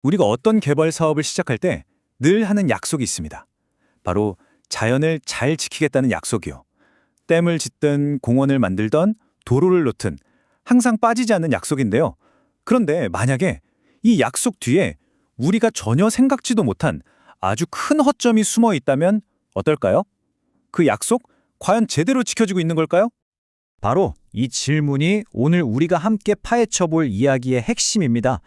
우리가 어떤 개발 사업을 시작할 때 늘 하는 약속이 있습니다. 바로 자연을 잘 지키겠다는 약속이요. 댐을 짓든 공원을 만들던 도로를 놓든 항상 빠지지 않는 약속인데요. 그런데 만약에 이 약속 뒤에 우리가 전혀 생각지도 못한 아주 큰 허점이 숨어 있다면 어떨까요? 그 약속 과연 제대로 지켜지고 있는 걸까요? 바로 이 질문이 오늘 우리가 함께 파헤쳐 볼 이야기의 핵심입니다.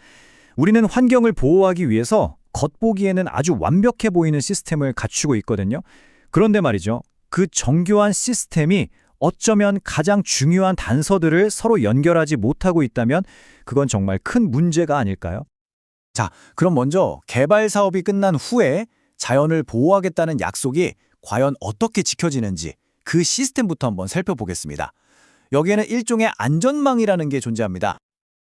우리는 환경을 보호하기 위해서 겉보기에는 아주 완벽해 보이는 시스템을 갖추고 있거든요. 그런데 말이죠. 그 정교한 시스템이 어쩌면 가장 중요한 단서들을 서로 연결하지 못하고 있다면 그건 정말 큰 문제가 아닐까요? 자, 그럼 먼저 개발 사업이 끝난 후에 자연을 보호하겠다는 약속이 과연 어떻게 지켜지는지 그 시스템부터 한번 살펴보겠습니다. 여기에는 일종의 안전망이라는 게 존재합니다.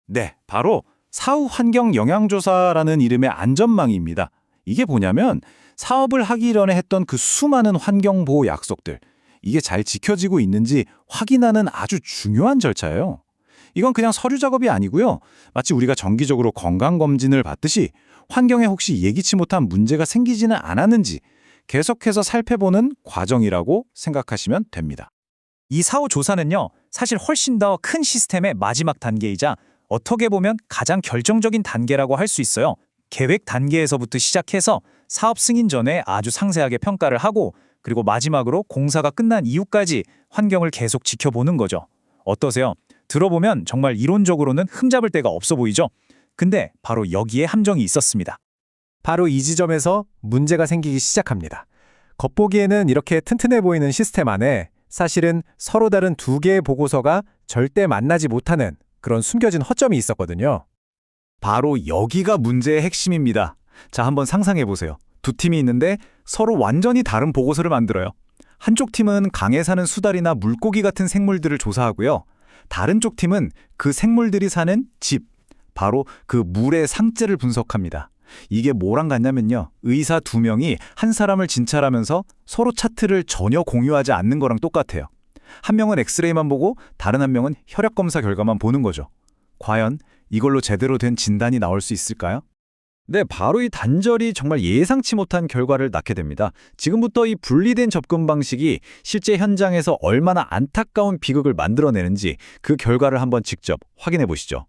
네, 바로 사후 환경 영향조사라는 이름의 안전망입니다. 이게 뭐냐면 사업을 하기 전에 했던 그 수많은 환경 보호 약속들, 이게 잘 지켜지고 있는지 확인하는 아주 중요한 절차예요. 이건 그냥 서류 작업이 아니고요. 마치 우리가 정기적으로 건강검진을 받듯이 환경에 혹시 예기치 못한 문제가 생기지는 않았는지 계속해서 살펴보는 과정이라고 생각하시면 됩니다. 이 사후 조사는요, 사실 훨씬 더 큰 시스템의 마지막 단계이자 어떻게 보면 가장 결정적인 단계라고 할 수 있어요. 계획 단계에서부터 시작해서 사업 승인 전에 아주 상세하게 평가를 하고 그리고 마지막으로 공사가 끝난 이후까지 환경을 계속 지켜보는 거죠. 어떠세요? 들어보면 정말 이론적으로는 흠잡을 데가 없어 보이죠? 근데 바로 여기에 함정이 있었습니다. 바로 이 지점에서 문제가 생기기 시작합니다. 겉보기에는 이렇게 튼튼해 보이는 시스템 안에 사실은 서로 다른 두 개의 보고서가 절대 만나지 못하는 그런 숨겨진 허점이 있었거든요. 바로 여기가 문제의 핵심입니다. 자, 한번 상상해 보세요. 두 팀이 있는데 서로 완전히 다른 보고서를 만들어요. 한쪽 팀은 강에 사는 수달이나 물고기 같은 생물들을 조사하고요. 다른 쪽 팀은 그 생물들이 사는 집, 바로 그 물의 상태를 분석합니다. 이게 뭐랑 같냐면요. 의사 두 명이 한 사람을 진찰하면서 서로 차트를 전혀 공유하지 않는 거랑 똑같아요. 한 명은 엑스레이만 보고 다른 한 명은 혈액 검사 결과만 보는 거죠. 과연 이걸로 제대로 된 진단이 나올 수 있을까요? 네, 바로 이 단절이 정말 예상치 못한 결과를 낳게 됩니다. 지금부터 이 분리된 접근 방식이 실제 현장에서 얼마나 안타까운 비극을 만들어내는지 그 결과를 한번 직접 확인해 보시죠.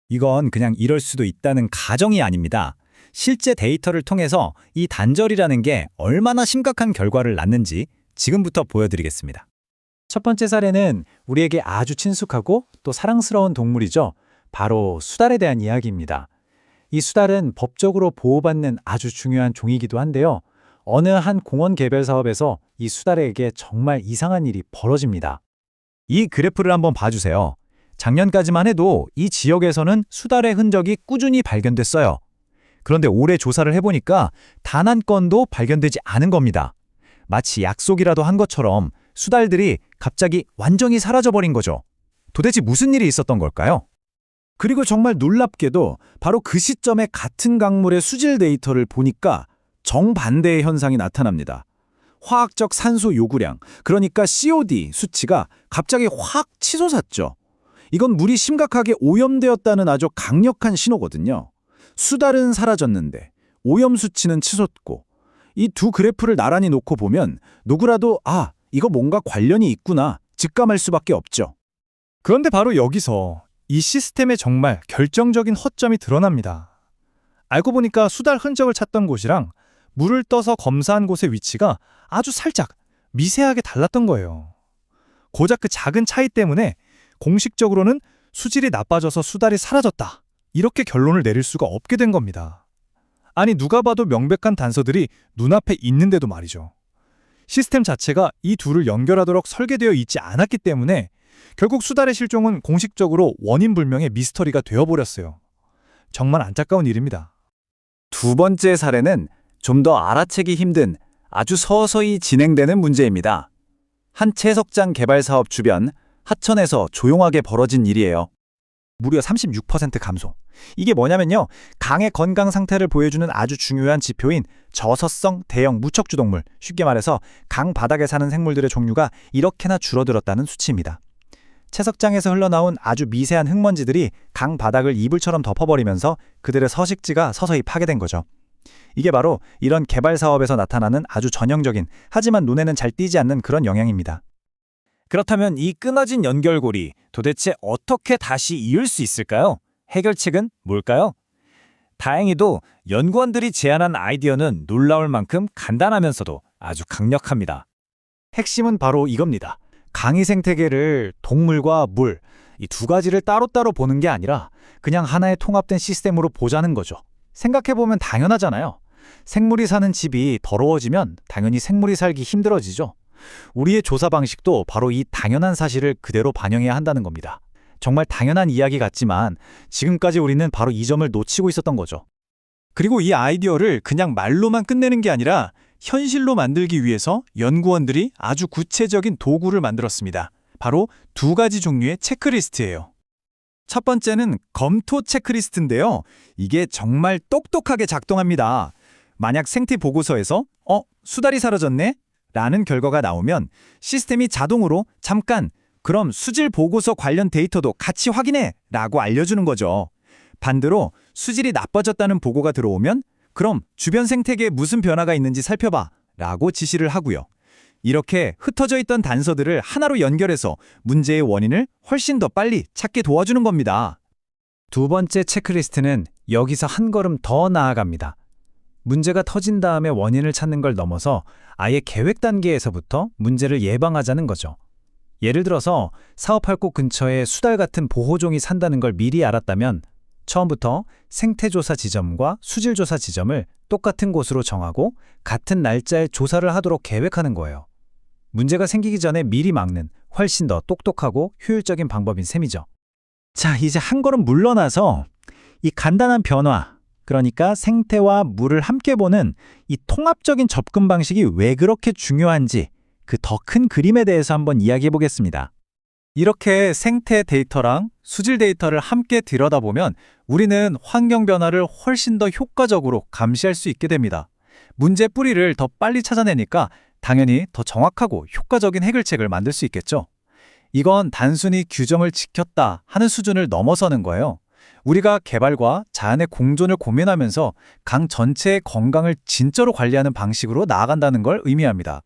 이건 그냥 이럴 수도 있다는 가정이 아닙니다. 실제 데이터를 통해서 이 단절이라는 게 얼마나 심각한 결과를 낳는지 지금부터 보여드리겠습니다. 첫 번째 사례는 우리에게 아주 친숙하고 또 사랑스러운 동물이죠. 바로 수달에 대한 이야기입니다. 이 수달은 법적으로 보호받는 아주 중요한 종이기도 한데요. 어느 한 공원 개별 사업에서 이 수달에게 정말 이상한 일이 벌어집니다. 이 그래프를 한번 봐주세요. 작년까지만 해도 이 지역에서는 수달의 흔적이 꾸준히 발견됐어요. 그런데 올해 조사를 해보니까 단 한 건도 발견되지 않은 겁니다. 마치 약속이라도 한 것처럼 수달들이 갑자기 완전히 사라져버린 거죠. 도대체 무슨 일이 있었던 걸까요? 그리고 정말 놀랍게도 바로 그 시점에 같은 강물의 수질 데이터를 보니까 정반대의 현상이 나타납니다. 화학적 산소 요구량, 그러니까 COD 수치가 갑자기 확 치솟았죠. 이건 물이 심각하게 오염되었다는 아주 강력한 신호거든요. 수달은 사라졌는데 오염 수치는 치솟고 이 두 그래프를 나란히 놓고 보면 누구라도 이거 뭔가 관련이 있구나 직감할 수밖에 없죠. 그런데 바로 여기서 이 시스템에 정말 결정적인 허점이 드러납니다. 알고 보니까 수달 흔적을 찾던 곳이랑 물을 떠서 검사한 곳의 위치가 아주 살짝 미세하게 달랐던 거예요. 고작 그 작은 차이 때문에 공식적으로는 수질이 나빠져서 수달이 사라졌다, 이렇게 결론을 내릴 수가 없게 된 겁니다. 아니, 누가 봐도 명백한 단서들이 눈앞에 있는데도 말이죠. 시스템 자체가 이 둘을 연결하도록 설계되어 있지 않았기 때문에 결국 수달의 실종은 공식적으로 원인불명의 미스터리가 되어버렸어요. 정말 안타까운 일입니다. 두 번째 사례는 좀 더 알아채기 힘든 아주 서서히 진행되는 문제입니다. 한 채석장 개발 사업 주변 하천에서 조용하게 벌어진 일이에요. 무려 36% 감소. 이게 뭐냐면요. 강의 건강 상태를 보여주는 아주 중요한 지표인 저서성 대형 무척주동물, 쉽게 말해서 강 바닥에 사는 생물들의 종류가 이렇게나 줄어들었다는 수치입니다. 채석장에서 흘러나온 아주 미세한 흙먼지들이 강 바닥을 이불처럼 덮어버리면서 그들의 서식지가 서서히 파괴된 거죠. 이게 바로 이런 개발 사업에서 나타나는 아주 전형적인, 하지만 눈에는 잘 띄지 않는 그런 영향입니다. 그렇다면 이 끊어진 연결고리 도대체 어떻게 다시 이을 수 있을까요? 해결책은 뭘까요? 다행히도 연구원들이 제안한 아이디어는 놀라울 만큼 간단하면서도 아주 강력합니다. 핵심은 바로 이겁니다. 강의 생태계를 동물과 물, 이 두 가지를 따로따로 보는 게 아니라 그냥 하나의 통합된 시스템으로 보자는 거죠. 생각해보면 당연하잖아요. 생물이 사는 집이 더러워지면 당연히 생물이 살기 힘들어지죠. 우리의 조사 방식도 바로 이 당연한 사실을 그대로 반영해야 한다는 겁니다. 정말 당연한 이야기 같지만 지금까지 우리는 바로 이 점을 놓치고 있었던 거죠. 그리고 이 아이디어를 그냥 말로만 끝내는 게 아니라 현실로 만들기 위해서 연구원들이 아주 구체적인 도구를 만들었습니다. 바로 두 가지 종류의 체크리스트예요. 첫 번째는 검토 체크리스트인데요. 이게 정말 똑똑하게 작동합니다. 만약 생태 보고서에서 수달이 사라졌네? 라는 결과가 나오면 시스템이 자동으로 잠깐 그럼 수질 보고서 관련 데이터도 같이 확인해! 라고 알려주는 거죠. 반대로 수질이 나빠졌다는 보고가 들어오면 그럼 주변 생태계에 무슨 변화가 있는지 살펴봐! 라고 지시를 하고요. 이렇게 흩어져 있던 단서들을 하나로 연결해서 문제의 원인을 훨씬 더 빨리 찾게 도와주는 겁니다. 두 번째 체크리스트는 여기서 한 걸음 더 나아갑니다. 문제가 터진 다음에 원인을 찾는 걸 넘어서 아예 계획 단계에서부터 문제를 예방하자는 거죠. 예를 들어서 사업할 곳 근처에 수달 같은 보호종이 산다는 걸 미리 알았다면 처음부터 생태조사 지점과 수질조사 지점을 똑같은 곳으로 정하고 같은 날짜에 조사를 하도록 계획하는 거예요. 문제가 생기기 전에 미리 막는 훨씬 더 똑똑하고 효율적인 방법인 셈이죠. 자, 이제 한 걸음 물러나서 이 간단한 변화, 그러니까 생태와 물을 함께 보는 이 통합적인 접근 방식이 왜 그렇게 중요한지 그 더 큰 그림에 대해서 한번 이야기해 보겠습니다. 이렇게 생태 데이터랑 수질 데이터를 함께 들여다보면 우리는 환경 변화를 훨씬 더 효과적으로 감시할 수 있게 됩니다. 문제 뿌리를 더 빨리 찾아내니까 당연히 더 정확하고 효과적인 해결책을 만들 수 있겠죠. 이건 단순히 규정을 지켰다 하는 수준을 넘어서는 거예요. 우리가 개발과 자연의 공존을 고민하면서 강 전체의 건강을 진짜로 관리하는 방식으로 나아간다는 걸 의미합니다.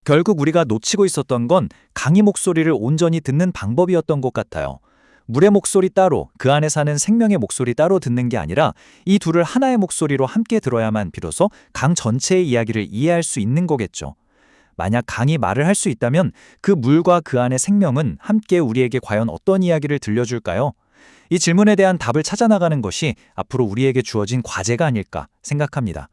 결국 우리가 놓치고 있었던 건 강의 목소리를 온전히 듣는 방법이었던 것 같아요. 물의 목소리 따로, 그 안에 사는 생명의 목소리 따로 듣는 게 아니라 이 둘을 하나의 목소리로 함께 들어야만 비로소 강 전체의 이야기를 이해할 수 있는 거겠죠. 만약 강이 말을 할 수 있다면 그 물과 그 안의 생명은 함께 우리에게 과연 어떤 이야기를 들려줄까요? 이 질문에 대한 답을 찾아나가는 것이 앞으로 우리에게 주어진 과제가 아닐까 생각합니다.